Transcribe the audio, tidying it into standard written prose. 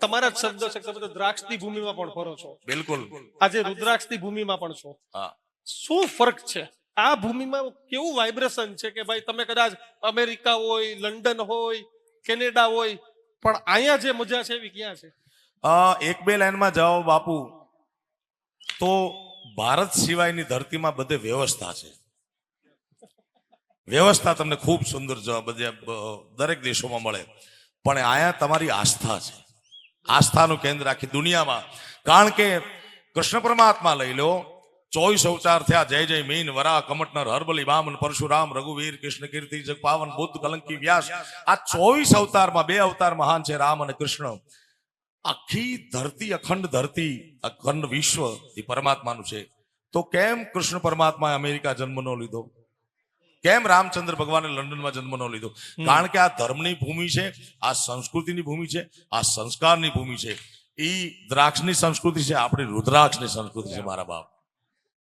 તમારા જ શબ્દો છે, તમે તો દ્રાક્ષની ભૂમિમાં પણ ફરો છો, બિલકુલ આજે રુદ્રાક્ષની ભૂમિમાં પણ છો. હા શું ફરક છે આ ભૂમિમાં? કેવું વાઇબ્રેશન છે કે ભાઈ તમે કદાચ અમેરિકા હોય, લંડન હોય, કેનેડા હોય, પણ અહીંયા જે મજા છે એવી ક્યાં છે? એક બે લાઈનમાં જાઓ બાપુ, તો ભારત સિવાયની ધરતીમાં બધે વ્યવસ્થા છે. વ્યવસ્થા તમને ખૂબ સુંદર બધે દરેક દેશોમાં મળે, પણ અહીંયા તમારી આસ્થા છે, આસ્થાનું કેન્દ્ર આખી દુનિયામાં. કારણ કે કૃષ્ણ પરમાત્મા લઈ લો, 24 અવતાર થયા, જય જય મીન વરા કમટનર હરબલી વામન પરશુરામ રઘુવીર કૃષ્ણ કીર્તિ જગપાવન બુદ્ધ કલંકી વ્યાસ. આ 24 અવતારમાં 2 અવતાર મહાન છે, રામ અને કૃષ્ણ. આખી ધરતી, અખંડ ધરતી, અખંડ વિશ્વ એ પરમાત્માનું છે. તો કેમ કૃષ્ણ પરમાત્માએ અમેરિકા જન્મ ન લીધો? કેમ રામચંદ્ર ભગવાને લંડનમાં જન્મ ન લીધો? કારણ કે આ ધર્મની ભૂમિ છે, આ સંસ્કૃતિની ભૂમિ છે, આ સંસ્કારની ભૂમિ છે. એ દ્રાક્ષની સંસ્કૃતિ છે, આપણી રુદ્રાક્ષની સંસ્કૃતિ છે મારા બાપ.